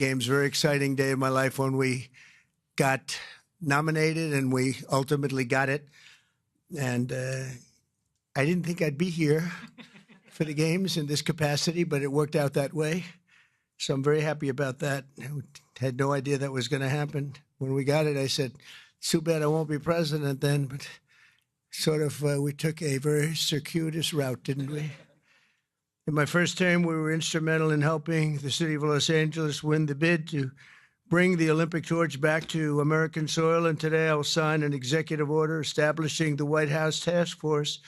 Games, very exciting day of my life when we got nominated and we ultimately got it. And I didn't think I'd be here for the games in this capacity, but it worked out that way. So I'm very happy about that. I had no idea that was going to happen. When we got it, I said, it's too bad I won't be president then, but sort of we took a very circuitous route, didn't we? In my first term, we were instrumental in helping the city of Los Angeles win the bid to bring the Olympic torch back to American soil. And today I will sign an executive order establishing the White House Task Force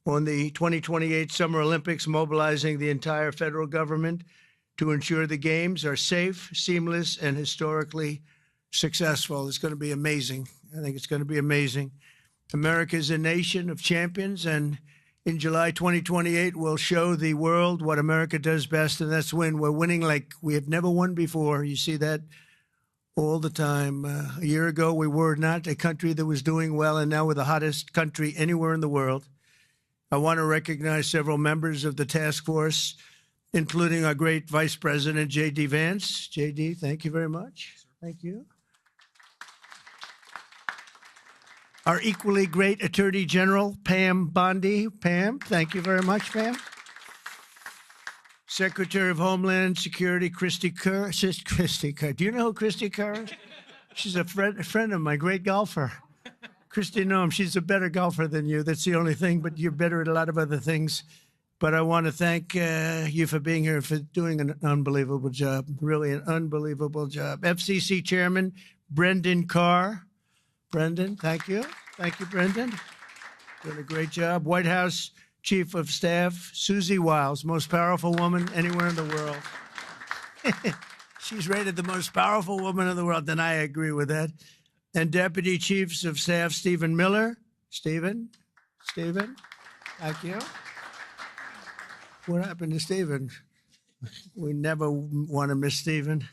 on the 2028 Summer Olympics, mobilizing the entire federal government to ensure the games are safe, seamless, and historically successful. It's going to be amazing. I think it's going to be amazing. America is a nation of champions, and in July 2028, we'll show the world what America does best, and that's win. We're winning like we have never won before. You see that all the time. A year ago, we were not a country that was doing well, and now we're the hottest country anywhere in the world. I want to recognize several members of the task force, including our great Vice President, J.D. Vance. J.D., thank you very much. Thank you. Our equally great Attorney General, Pam Bondi. Pam, thank you very much, Pam. Secretary of Homeland Security, Christy Kerr. Christy Kerr. Do you know who Christy Kerr is? She's a friend of my, great golfer. Christy, no, she's a better golfer than you. That's the only thing, but you're better at a lot of other things. But I want to thank you for being here, for doing an unbelievable job, really an unbelievable job. FCC Chairman, Brendan Carr. Brendan, thank you. Thank you, Brendan. Doing a great job. White House Chief of Staff, Susie Wiles, most powerful woman anywhere in the world. She's rated the most powerful woman in the world, and I agree with that. And Deputy Chiefs of Staff, Stephen Miller. Stephen, thank you. What happened to Stephen? We never want to miss Stephen.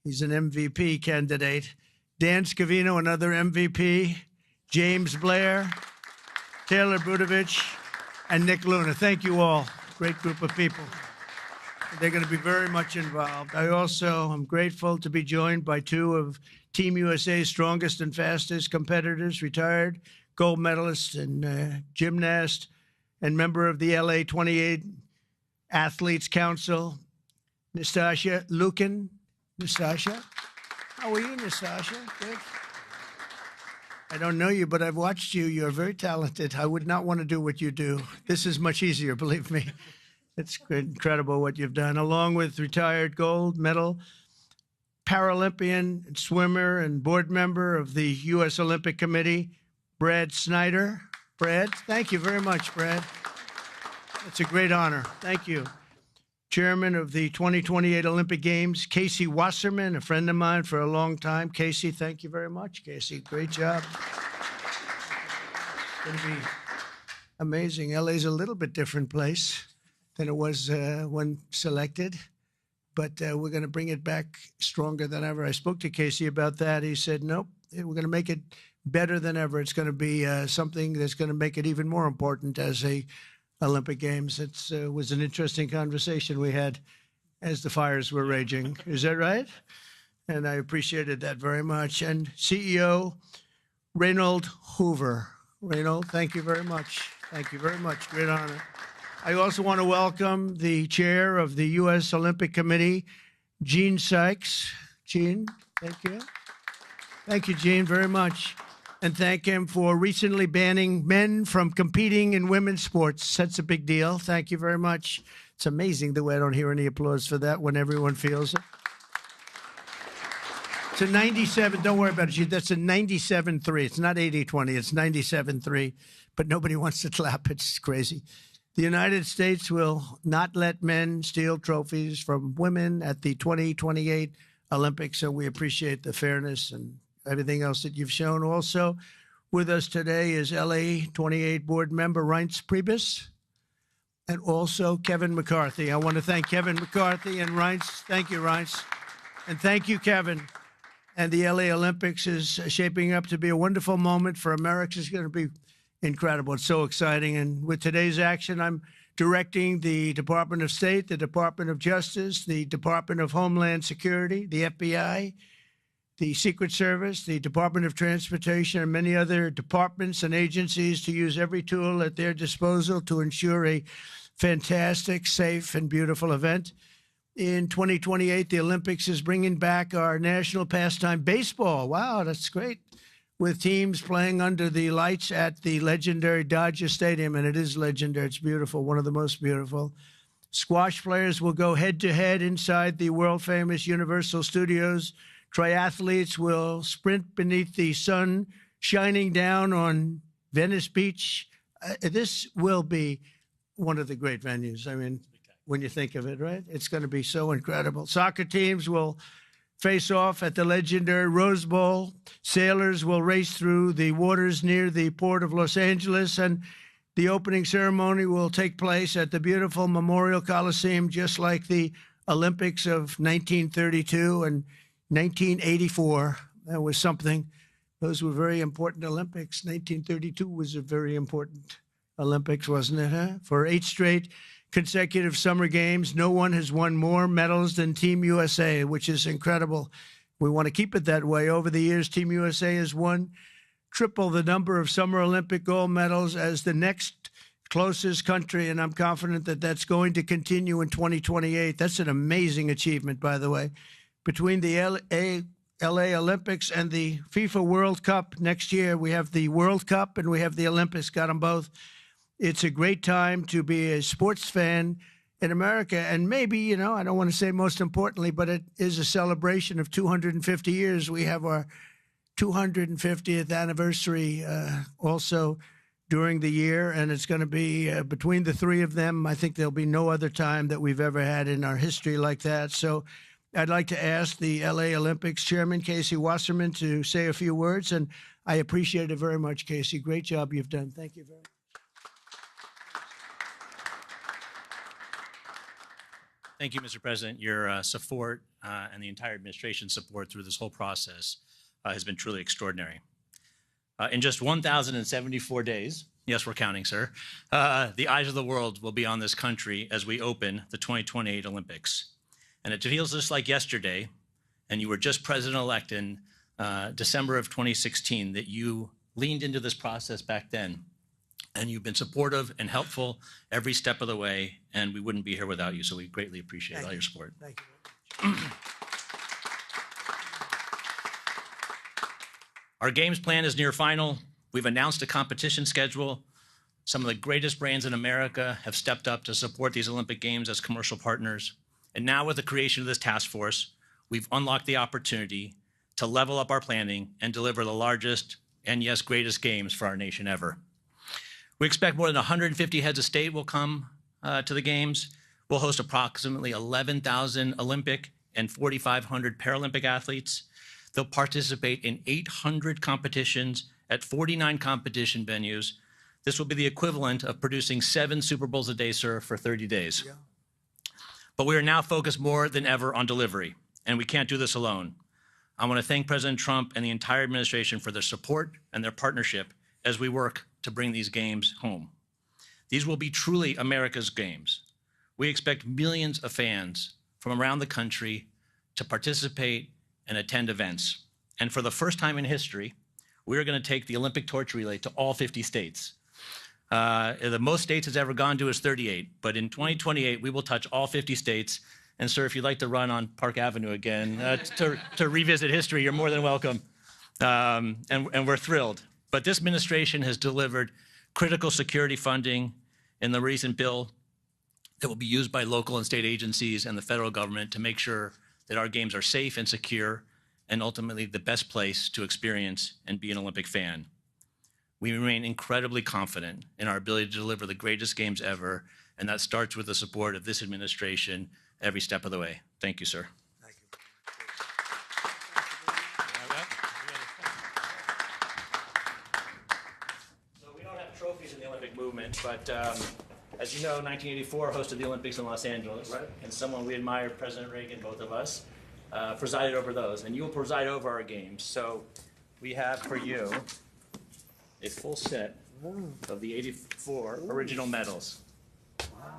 He's an MVP candidate. Dan Scavino, another MVP. James Blair, Taylor Budovich, and Nick Luna. Thank you all. Great group of people. They're going to be very much involved. I also am grateful to be joined by two of Team USA's strongest and fastest competitors, retired gold medalist and gymnast, and member of the LA 28 Athletes Council, Nastasha Lukin. Nastasha? How are you, Nastasha? Good. I don't know you, but I've watched you. You're very talented. I would not want to do what you do. This is much easier, believe me. It's incredible what you've done. Along with retired gold medal Paralympian, swimmer, and board member of the U.S. Olympic Committee, Brad Snyder. Brad, thank you very much, Brad. It's a great honor. Thank you. Chairman of the 2028 Olympic Games, Casey Wasserman, a friend of mine for a long time. Casey, thank you very much. Casey, great job. It's going to be amazing. LA's a little bit different place than it was when selected, but we're going to bring it back stronger than ever. I spoke to Casey about that. He said, nope, we're going to make it better than ever. It's going to be something that's going to make it even more important as a Olympic Games. It was an interesting conversation we had as the fires were raging. Is that right? And I appreciated that very much. And CEO Reynold Hoover. Reynold, thank you very much. Thank you very much. Great honor. I also want to welcome the chair of the U.S. Olympic Committee, Gene Sykes. Gene, thank you. Thank you, Gene, very much. And thank him for recently banning men from competing in women's sports. That's a big deal. Thank you very much. It's amazing the way I don't hear any applause for that when everyone feels it. It's a 97, don't worry about it. That's a 97-3. It's not 80-20, it's 97-3. But nobody wants to clap. It's crazy. The United States will not let men steal trophies from women at the 2028 Olympics, so we appreciate the fairness and everything else that you've shown. Also with us today is LA 28 board member Reince Priebus, and also Kevin McCarthy. I want to thank Kevin McCarthy and Reince. Thank you, Reince. And thank you, Kevin. And the LA Olympics is shaping up to be a wonderful moment for America. It's going to be incredible. It's so exciting. And with today's action, I'm directing the Department of State, the Department of Justice, the Department of Homeland Security, the FBI, the Secret Service, the Department of Transportation, and many other departments and agencies to use every tool at their disposal to ensure a fantastic, safe, and beautiful event. In 2028, the Olympics is bringing back our national pastime, baseball. Wow, that's great. With teams playing under the lights at the legendary Dodger Stadium, and it is legendary. It's beautiful, one of the most beautiful. Squash players will go head-to-head inside the world-famous Universal Studios. Triathletes will sprint beneath the sun shining down on Venice Beach. This will be one of the great venues. I mean, when you think of it, right? It's going to be so incredible. Soccer teams will face off at the legendary Rose Bowl. Sailors will race through the waters near the port of Los Angeles, and the opening ceremony will take place at the beautiful Memorial Coliseum, just like the Olympics of 1932 and 1984. That was something. Those were very important Olympics. 1932 was a very important Olympics, wasn't it, huh? For 8 straight consecutive summer games, no one has won more medals than Team USA, which is incredible. We want to keep it that way. Over the years, Team USA has won triple the number of Summer Olympic gold medals as the next closest country, and I'm confident that that's going to continue in 2028. That's an amazing achievement, by the way. Between the LA Olympics and the FIFA World Cup next year, we have the World Cup and we have the Olympics, got them both. It's a great time to be a sports fan in America. And maybe, you know, I don't want to say most importantly, but it is a celebration of 250 years. We have our 250th anniversary also during the year. And it's going to be between the three of them. I think there'll be no other time that we've ever had in our history like that. So I'd like to ask the LA Olympics Chairman, Casey Wasserman, to say a few words. And I appreciate it very much, Casey. Great job you've done. Thank you very much. Thank you, Mr. President. Your support and the entire administration's support through this whole process has been truly extraordinary. In just 1,074 days, yes, we're counting, sir, the eyes of the world will be on this country as we open the 2028 Olympics. And it feels just like yesterday, and you were just president-elect in December of 2016, that you leaned into this process back then. And you've been supportive and helpful every step of the way, and we wouldn't be here without you. So we greatly appreciate all your support. Thank you. Our games plan is near final. We've announced a competition schedule. Some of the greatest brands in America have stepped up to support these Olympic Games as commercial partners. And now with the creation of this task force, we've unlocked the opportunity to level up our planning and deliver the largest and, yes, greatest games for our nation ever. We expect more than 150 heads of state will come to the Games. We'll host approximately 11,000 Olympic and 4,500 Paralympic athletes. They'll participate in 800 competitions at 49 competition venues. This will be the equivalent of producing 7 Super Bowls a day, sir, for 30 days. Yeah. But we are now focused more than ever on delivery, and we can't do this alone. I want to thank President Trump and the entire administration for their support and their partnership as we work to bring these games home. These will be truly America's games. We expect millions of fans from around the country to participate and attend events. And for the first time in history, we are going to take the Olympic torch relay to all 50 states. The most states it's ever gone to is 38, but in 2028, we will touch all 50 states. And sir, if you'd like to run on Park Avenue again to revisit history, you're more than welcome. And we're thrilled. But this administration has delivered critical security funding in the recent bill that will be used by local and state agencies and the federal government to make sure that our games are safe and secure and ultimately the best place to experience and be an Olympic fan. We remain incredibly confident in our ability to deliver the greatest games ever, and that starts with the support of this administration every step of the way. Thank you, sir. Trophies in the Olympic movement, but as you know, 1984 hosted the Olympics in Los Angeles, right? And someone we admire, President Reagan, both of us, presided over those, and you will preside over our games. So we have for you a full set of the 84 original medals. Wow.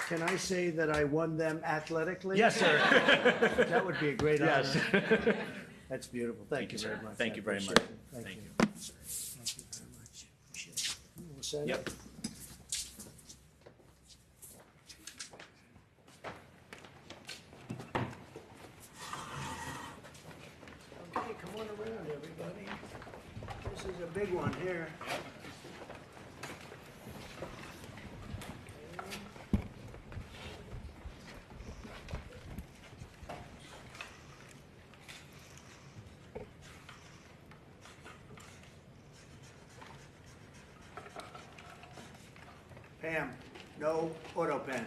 Can I say that I won them athletically? Yes, sir. That would be a great honor. Yes. That's beautiful. Thank you very much. Thank I you very appreciate much. it. Thank Thank you. you. Thank you very much. Appreciate it. We'll sign Yep. it. Okay, come on around, everybody. This is a big one here. Pam, no auto pen.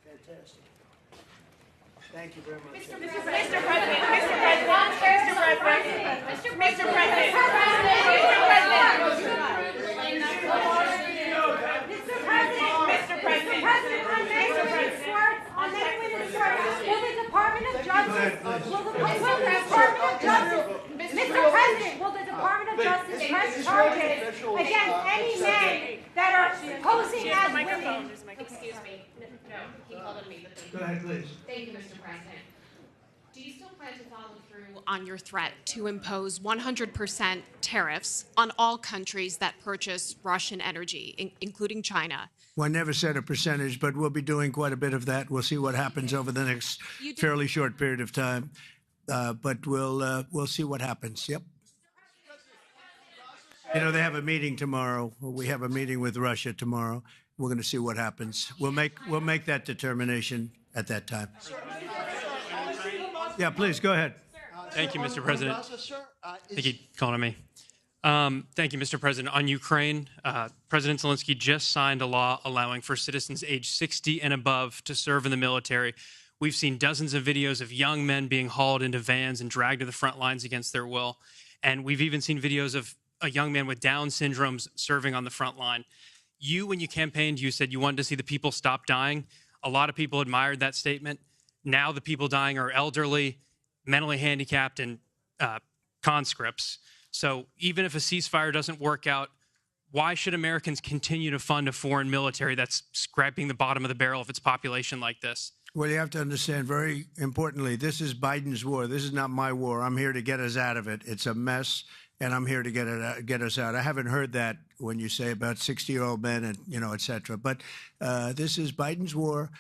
Fantastic. Thank you very much. Mr. President, Mr. President, Mr. President, will the Department of Justice press charges against any men that are posing as women? Excuse me. No, he called on me, but thank you. Go ahead, please. Thank you, Mr. President. Do you still plan to follow through on your threat to impose 100% tariffs on all countries that purchase Russian energy, including China? Well, I never said a percentage, but we'll be doing quite a bit of that. We'll see what happens over the next fairly short period of time. But we'll see what happens. Yep. You know, they have a meeting tomorrow. We have a meeting with Russia tomorrow. We're going to see what happens. We'll make that determination at that time. Yeah, please go ahead. Thank you, Mr. President. Thank you for calling on me. Thank you, Mr. President. On Ukraine, President Zelensky just signed a law allowing for citizens age 60 and above to serve in the military. We've seen dozens of videos of young men being hauled into vans and dragged to the front lines against their will. And we've even seen videos of a young man with Down syndrome serving on the front line. When you campaigned, you said you wanted to see the people stop dying. A lot of people admired that statement. Now the people dying are elderly, mentally handicapped, and conscripts. So even if a ceasefire doesn't work out, why should Americans continue to fund a foreign military that's scraping the bottom of the barrel of its population like this? Well, you have to understand very importantly, this is Biden's war. This is not my war. I'm here to get us out of it. It's a mess, and I'm here to get us out. I haven't heard that when you say about 60-year-old men and, et cetera. But this is Biden's war,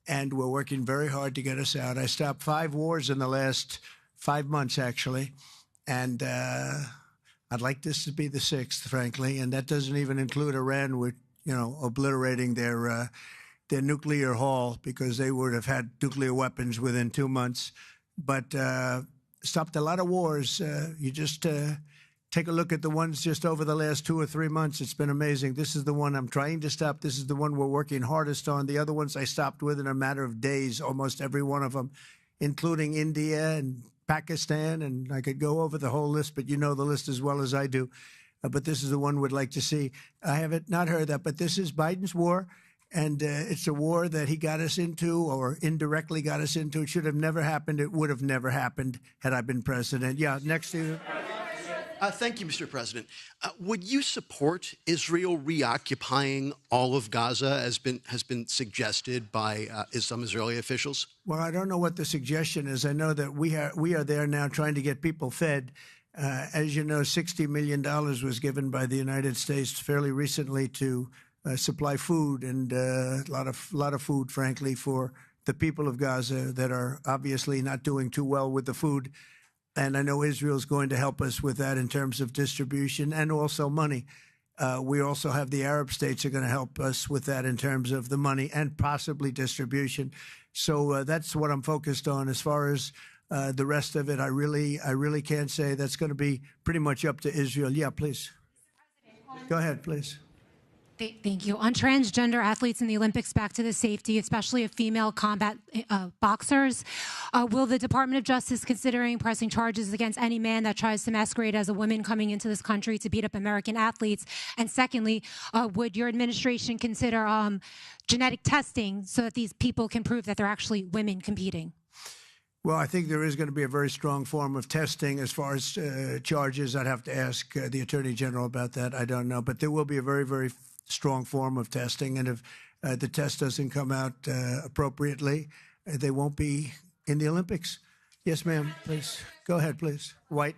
and we're working very hard to get us out. I stopped 5 wars in the last 5 months, actually, and I'd like this to be the 6th, frankly, and that doesn't even include Iran with, obliterating their nuclear haul, because they would have had nuclear weapons within 2 months. But stopped a lot of wars. You just take a look at the ones just over the last 2 or 3 months. It's been amazing. This is the one I'm trying to stop. This is the one we're working hardest on. The other ones I stopped within a matter of days, almost every one of them, including India and Pakistan. And I could go over the whole list, but you know the list as well as I do. But this is the one we'd like to see. I haven't not heard that, but this is Biden's war. And it's a war that he got us into, or indirectly got us into. It should have never happened. It would have never happened had I been president. Yeah, next to you. Thank you, Mr. President. Would you support Israel reoccupying all of Gaza, as has been suggested by some Israeli officials? Well, I don't know what the suggestion is. I know that we are there now trying to get people fed. As you know, $60 million was given by the United States fairly recently to supply food, and a lot of food, frankly, for the people of Gaza that are obviously not doing too well with the food. And I know Israel's going to help us with that in terms of distribution and also money. We also have the Arab states are going to help us with that in terms of the money and possibly distribution. So that's what I'm focused on. As far as the rest of it, I really can't say. That's going to be pretty much up to Israel. Yeah, please. Go ahead, please. Thank you. On transgender athletes in the Olympics, back to the safety, especially of female combat boxers, will the Department of Justice considering pressing charges against any man that tries to masquerade as a woman coming into this country to beat up American athletes? And secondly, would your administration consider genetic testing so that these people can prove that they're actually women competing? Well, I think there is going to be a very strong form of testing. As far as charges, I'd have to ask the Attorney General about that. I don't know. But there will be a very, very strong form of testing. And if the test doesn't come out appropriately, they won't be in the Olympics. Yes, ma'am, please. Go ahead, please. White.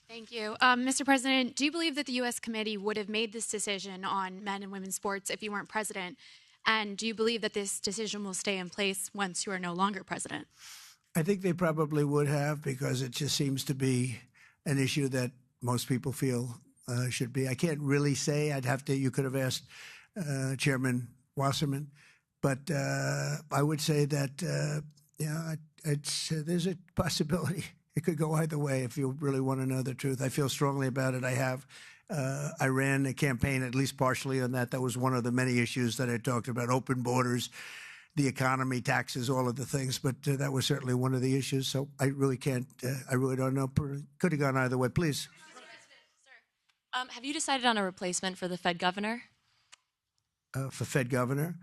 Thank you. Mr. President, do you believe that the U.S. committee would have made this decision on men and women's sports if you weren't president? And do you believe that this decision will stay in place once you are no longer president? I think they probably would have, because it just seems to be an issue that most people feel should be. I can't really say. I'd have to. You could have asked Chairman Wasserman, but I would say that there's a possibility. It could go either way if you really want to know the truth. I feel strongly about it. I ran a campaign, at least partially, on that. That was one of the many issues that I talked about: open borders, the economy, taxes, all of the things. But that was certainly one of the issues. So I really can't. I really don't know. Could have gone either way. Please. Have you decided on a replacement for the Fed governor? For Fed governor,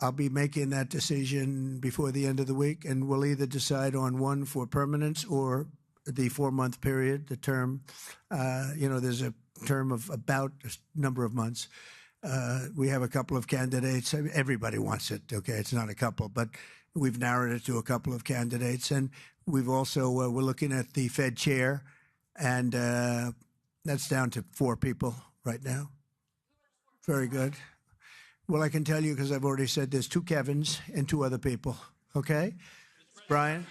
I'll be making that decision before the end of the week, and we'll either decide on one for permanence or the 4-month period, the term. There's a term of about a number of months. We have a couple of candidates. Everybody wants it, okay? It's not a couple, but we've narrowed it to a couple of candidates. And we've also, we're looking at the Fed chair, and that's down to 4 people right now. Very good. Well, I can tell you, because I've already said there's 2 Kevins and 2 other people, okay? Brian?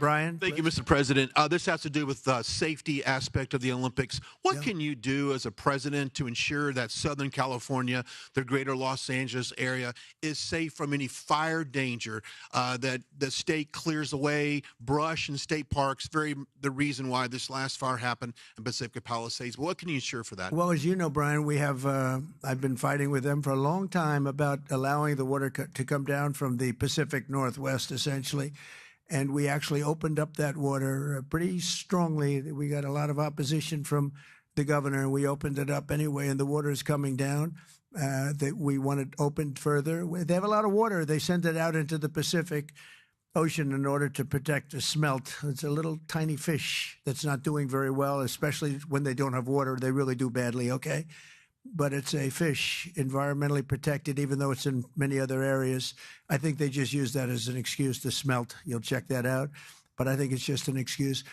Thank you, Mr. President. This has to do with the safety aspect of the Olympics. What can you do as a president to ensure that Southern California, the greater Los Angeles area, is safe from any fire danger, that the state clears away brush in state parks, the reason why this last fire happened in Pacific Palisades? What can you ensure for that? Well, as you know, Brian, we have, I've been fighting with them for a long time about allowing the water to come down from the Pacific Northwest, essentially. And we actually opened up that water pretty strongly. We got a lot of opposition from the governor, and we opened it up anyway, and the water is coming down. We want it opened further. They have a lot of water. They send it out into the Pacific Ocean in order to protect the smelt. It's a little tiny fish that's not doing very well, especially when they don't have water. They really do badly, okay? But it's a fish, environmentally protected, even though it's in many other areas. I think they just use that as an excuse to smelt. You'll check that out. But I think it's just an excuse.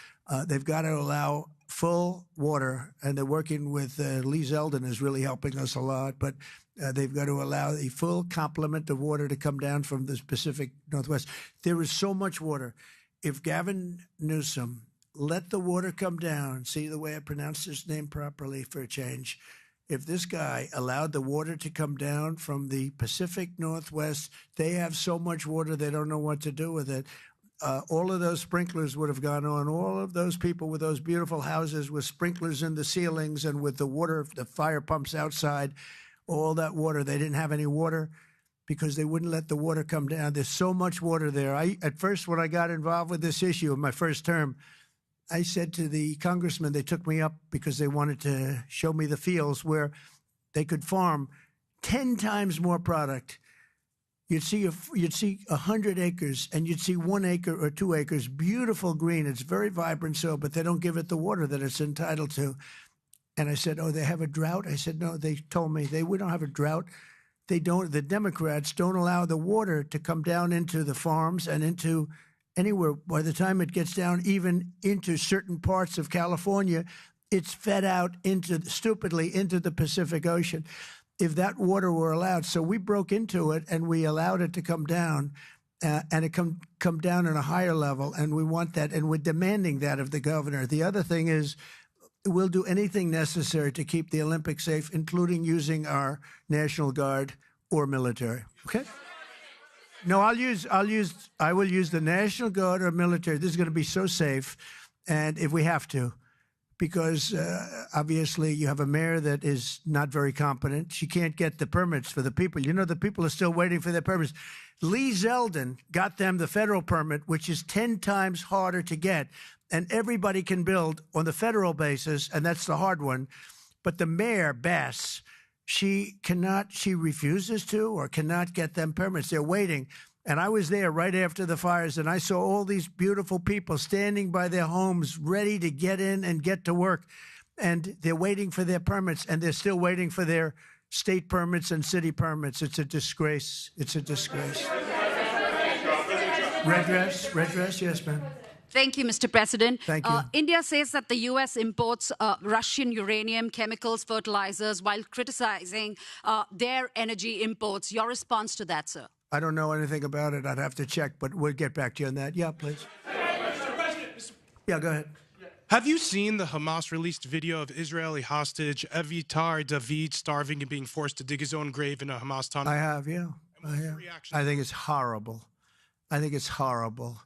They've got to allow full water, and they're working with Lee Zeldin is really helping us a lot. But they've got to allow the full complement of water to come down from the Pacific Northwest. There is so much water. If Gavin Newsom let the water come down, see the way I pronounced his name properly for a change, if this guy allowed the water to come down from the Pacific Northwest, they have so much water they don't know what to do with it. All of those sprinklers would have gone on. All of those people with those beautiful houses with sprinklers in the ceilings and with the water, the fire pumps outside, all that water. They didn't have any water because they wouldn't let the water come down. There's so much water there. At first, when I got involved with this issue in my first term, I said to the congressman, they took me up because they wanted to show me the fields where they could farm 10 times more product. You'd see 100 acres, and you'd see 1 acre or 2 acres, beautiful green. It's very vibrant soil, but they don't give it the water that it's entitled to. And I said, oh, they have a drought? I said, no, they told me we don't have a drought. They don't. The Democrats don't allow the water to come down into the farms and into anywhere. By the time it gets down even into certain parts of California, it's fed out stupidly into the Pacific Ocean. If that water were allowed, so we broke into it and we allowed it to come down, and it come down at a higher level, and we want that, and we're demanding that of the governor. The other thing is, we'll do anything necessary to keep the Olympics safe, including using our National Guard or military. Okay. No, I will use the National Guard or military. This is going to be so safe, and if we have to. because obviously you have a mayor that is not very competent. She can't get the permits for the people. You know, the people are still waiting for their permits. Lee Zeldin got them the federal permit, which is 10 times harder to get. And everybody can build on the federal basis, and that's the hard one. But the mayor, Bass, she refuses to or cannot get them permits. They're waiting. And I was there right after the fires, and I saw all these beautiful people standing by their homes ready to get in and get to work. And they're waiting for their permits, and they're still waiting for their state permits and city permits. It's a disgrace. It's a disgrace. Redress, yes, ma'am. Thank you, Mr. President. Thank you. India says that the U.S. imports Russian uranium, chemicals, fertilizers, while criticizing their energy imports. Your response to that, sir? I don't know anything about it. I'd have to check, but we'll get back to you on that. Yeah, please. Mr. President. Yeah, go ahead. Have you seen the Hamas-released video of Israeli hostage Avitar David starving and being forced to dig his own grave in a Hamas tunnel? I have, yeah. I have. I think it's horrible. I think it's horrible.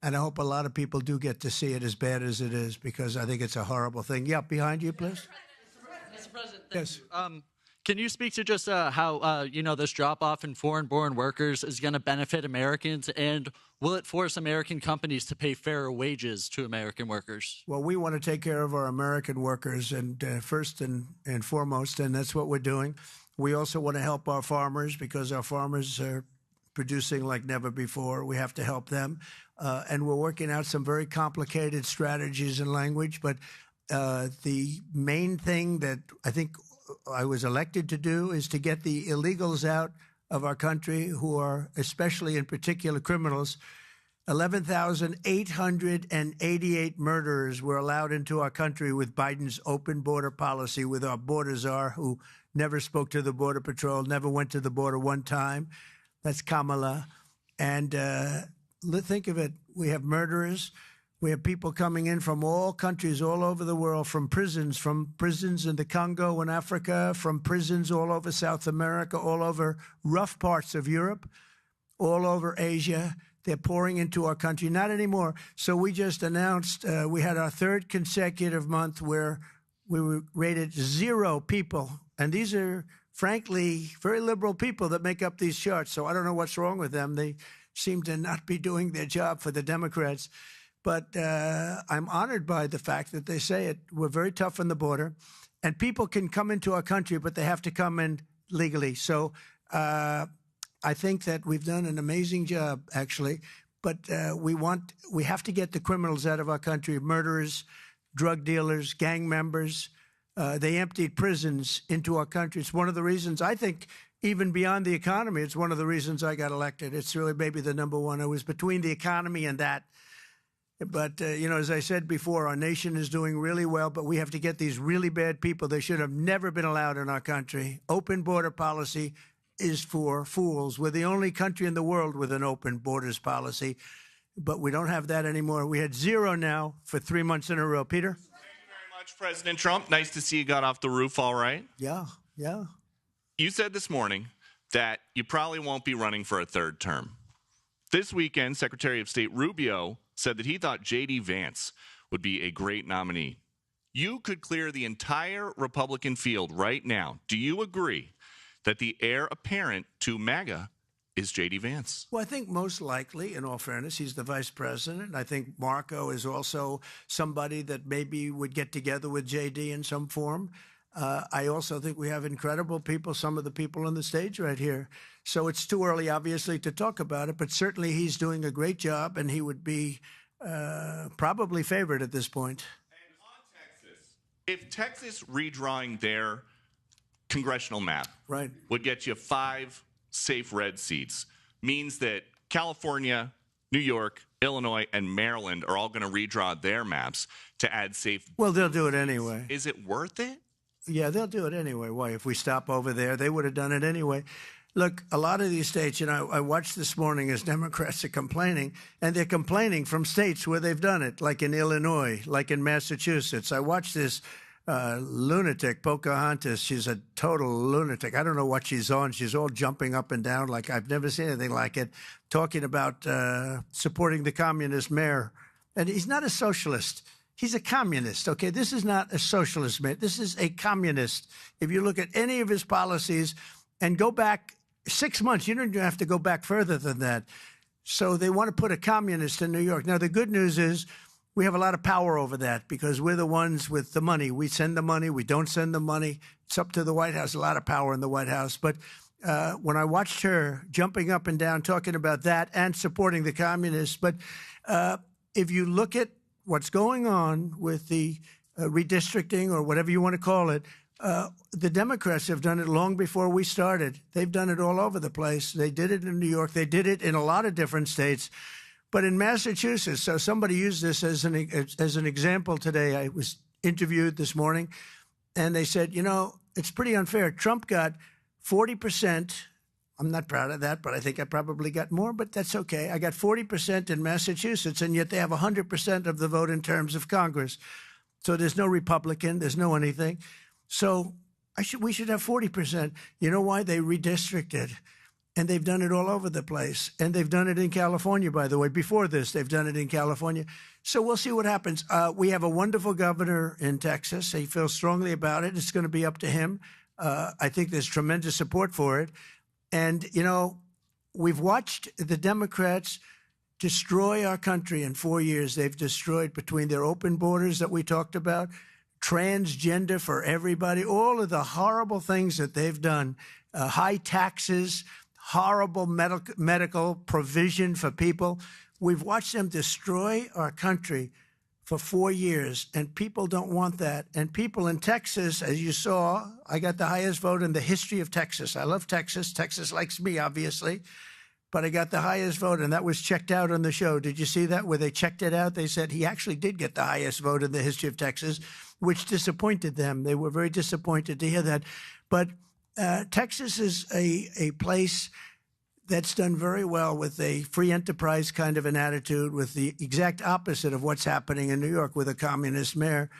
And I hope a lot of people do get to see it, as bad as it is, because I think it's a horrible thing. Yeah, behind you, please. Mr. President, yes. Can you speak to just how, this drop-off in foreign-born workers is going to benefit Americans, and will it force American companies to pay fairer wages to American workers? Well, we want to take care of our American workers, and first and foremost, and that's what we're doing. We also want to help our farmers, because our farmers are producing like never before. We have to help them. And we're working out some very complicated strategies and language, but the main thing that I think I was elected to do is to get the illegals out of our country, who are especially in particular criminals. 11,888 murderers were allowed into our country with Biden's open border policy, with our border czar, who never spoke to the Border Patrol, never went to the border one time. That's Kamala. And think of it. We have murderers. We have people coming in from all countries all over the world, from prisons in the Congo and Africa, from prisons all over South America, all over rough parts of Europe, all over Asia. They're pouring into our country. Not anymore. So we just announced we had our third consecutive month where we were rated 0 people. And these are, frankly, very liberal people that make up these charts. So I don't know what's wrong with them. They seem to not be doing their job for the Democrats. But I'm honored by the fact that they say it. We're very tough on the border, and people can come into our country, but they have to come in legally. So I think that we've done an amazing job, actually. But we have to get the criminals out of our country: murderers, drug dealers, gang members. They emptied prisons into our country. It's one of the reasons, I think, even beyond the economy, it's one of the reasons I got elected. It's really maybe the number one. I was between the economy and that. But, as I said before, our nation is doing really well, but we have to get these really bad people. They should have never been allowed in our country. Open border policy is for fools. We're the only country in the world with an open borders policy, but we don't have that anymore. We had 0 now for 3 months in a row. Peter? Thank you very much, President Trump. Nice to see you got off the roof all right. Yeah. You said this morning that you probably won't be running for a third term. This weekend, Secretary of State Rubio said that he thought J.D. Vance would be a great nominee. You could clear the entire Republican field right now. Do you agree that the heir apparent to MAGA is J.D. Vance? Well, I think most likely, in all fairness, he's the vice president. I think Marco is also somebody that maybe would get together with J.D. in some form. I also think we have incredible people, some of the people on the stage right here. So it's too early, obviously, to talk about it, but certainly he's doing a great job, and he would be probably favored at this point. And on Texas, if Texas redrawing their congressional map would get you 5 safe red seats, means that California, New York, Illinois, and Maryland are all going to redraw their maps to add safe. Well, they'll do it anyway. Is it worth it? Yeah, they'll do it anyway. Why? If we stop over there, they would have done it anyway. Look, a lot of these states, I watched this morning as Democrats are complaining, and they're complaining from states where they've done it, like in Illinois, like in Massachusetts. I watched this lunatic, Pocahontas. She's a total lunatic. I don't know what she's on. She's all jumping up and down like I've never seen anything like it, talking about supporting the communist mayor. And he's not a socialist. He's a communist, okay? This is not a socialist man. This is a communist. If you look at any of his policies and go back 6 months, you don't even have to go back further than that. So they want to put a communist in New York. Now, the good news is we have a lot of power over that because we're the ones with the money. We send the money. We don't send the money. It's up to the White House, a lot of power in the White House. But when I watched her jumping up and down talking about that and supporting the communists, but if you look at what's going on with the redistricting or whatever you want to call it, the Democrats have done it long before we started. They've done it all over the place. They did it in New York. They did it in a lot of different states. But in Massachusetts, so somebody used this as an example today. I was interviewed this morning, and they said, you know, it's pretty unfair. Trump got 40%. I'm not proud of that, but I think I probably got more, but that's okay. I got 40% in Massachusetts, and yet they have 100% of the vote in terms of Congress. So there's no Republican, there's no anything. So we should have 40%. You know why? They redistricted, and they've done it all over the place. And they've done it in California, by the way. Before this, they've done it in California. So we'll see what happens. We have a wonderful governor in Texas. He feels strongly about it. It's going to be up to him. I think there's tremendous support for it. And, you know, we've watched the Democrats destroy our country in 4 years. They've destroyed between their open borders that we talked about, transgender for everybody, all of the horrible things that they've done, high taxes, horrible medical provision for people. We've watched them destroy our country for 4 years, and people don't want that. And people in Texas, as you saw, I got the highest vote in the history of Texas. I love Texas. Texas likes me, obviously. But I got the highest vote, and that was checked out on the show. Did you see that? Where they checked it out, they said he actually did get the highest vote in the history of Texas, which disappointed them. They were very disappointed to hear that. But Texas is a place that's done very well with a free enterprise kind of an attitude, with the exact opposite of what's happening in New York with a communist mayor.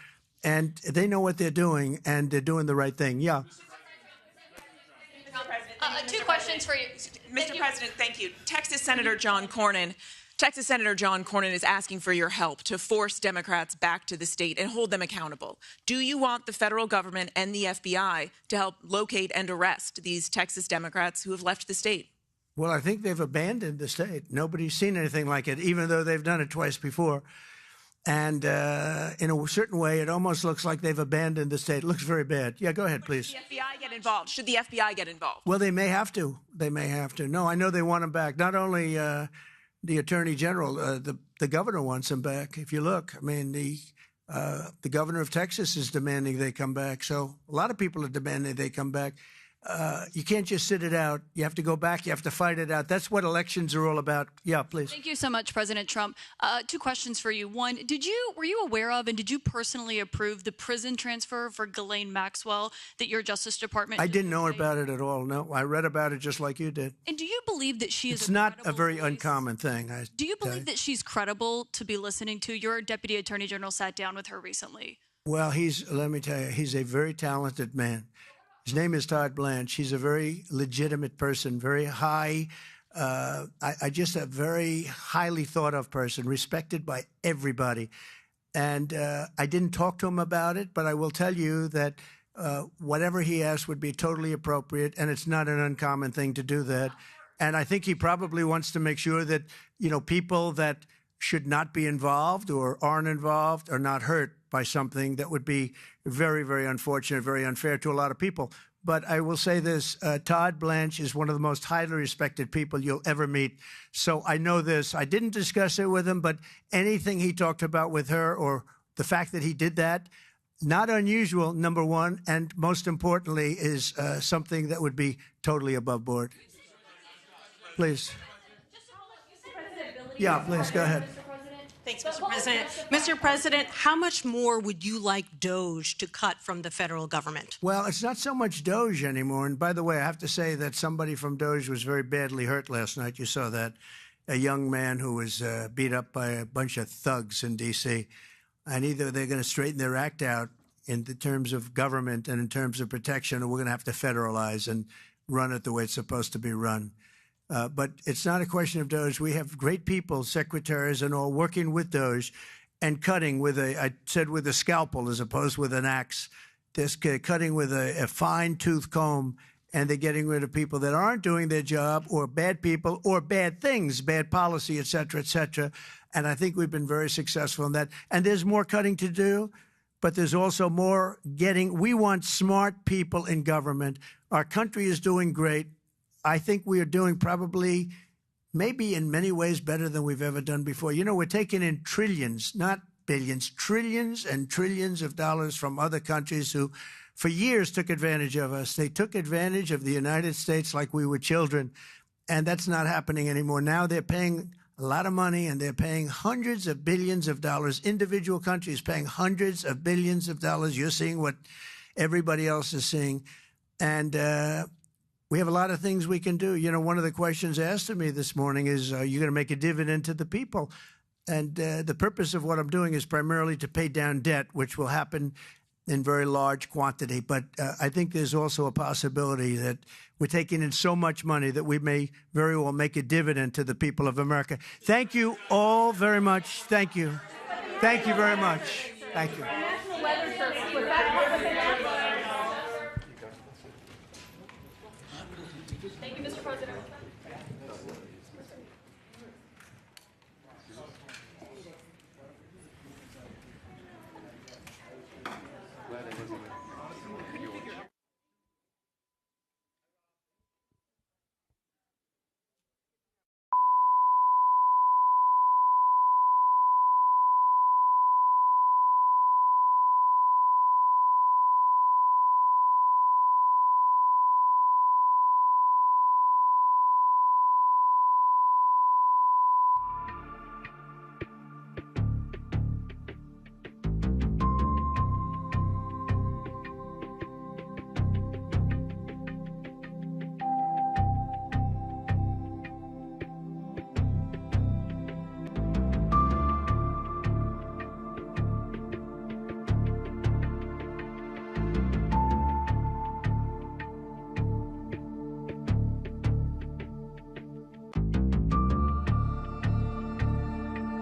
And they know what they're doing, and they're doing the right thing. Yeah. Two questions for you. Mr. President, thank you. Texas Senator John Cornyn is asking for your help to force Democrats back to the state and hold them accountable. Do you want the federal government and the FBI to help locate and arrest these Texas Democrats who have left the state? Well, I think they've abandoned the state. Nobody's seen anything like it, even though they've done it twice before. And in a certain way, it almost looks like they've abandoned the state. It looks very bad. Yeah, go ahead, please. Should the FBI get involved? Should the FBI get involved? Well, they may have to. They may have to. No, I know they want them back. Not only the Attorney General, the governor wants them back. If you look, I mean, the governor of Texas is demanding they come back. So a lot of people are demanding they come back. You can't just sit it out. You have to go back. You have to fight it out. That's what elections are all about. Yeah, please. Thank you so much, President Trump. Two questions for you. One, were you aware of and did you personally approve the prison transfer for Ghislaine Maxwell that your Justice Department I didn't know about it at all. No, I read about it just like you did. And do you believe that she is It's not a very uncommon thing. Do you believe that she's credible to be listening to? Your Deputy Attorney General sat down with her recently. Well, let me tell you, he's a very talented man. His name is Todd Blanche. He's a very legitimate person, very high, just a very highly thought of person, respected by everybody. And I didn't talk to him about it, but I will tell you that whatever he asked would be totally appropriate, and it's not an uncommon thing to do that. And I think he probably wants to make sure that, you know, people that should not be involved or aren't involved are not hurt by something that would be very, very unfortunate, very unfair to a lot of people. But I will say this, Todd Blanche is one of the most highly respected people you'll ever meet. So I know this. I didn't discuss it with him, but anything he talked about with her or the fact that he did that, not unusual, number one, and most importantly is something that would be totally above board. Please. Yeah, please, go ahead. Thanks, Mr. President. Mr. President, how much more would you like DOJ to cut from the federal government? Well, it's not so much DOJ anymore. And by the way, I have to say that somebody from DOJ was very badly hurt last night. You saw that. A young man who was beat up by a bunch of thugs in D.C. And either they're going to straighten their act out in the terms of government and in terms of protection, or we're going to have to federalize and run it the way it's supposed to be run. But it's not a question of DOJ. We have great people, secretaries and all, working with DOJ. and cutting with I said with a scalpel as opposed with an axe. They're cutting with a fine-tooth comb, and they're getting rid of people that aren't doing their job, or bad people, or bad things, bad policy, et cetera, et cetera. And I think we've been very successful in that. And there's more cutting to do, but there's also more getting. We want smart people in government. Our country is doing great. I think we are doing probably, maybe in many ways, better than we've ever done before. You know, we're taking in trillions, not billions, trillions and trillions of dollars from other countries who, for years, took advantage of us. They took advantage of the United States like we were children, and that's not happening anymore. Now they're paying a lot of money, and they're paying hundreds of billions of dollars. Individual countries paying hundreds of billions of dollars. You're seeing what everybody else is seeing. And we have a lot of things we can do. You know, one of the questions asked of me this morning is, are you going to make a dividend to the people? And the purpose of what I'm doing is primarily to pay down debt, which will happen in very large quantity. But I think there's also a possibility that we're taking in so much money that we may very well make a dividend to the people of America. Thank you all very much. Thank you. Thank you very much. Thank you.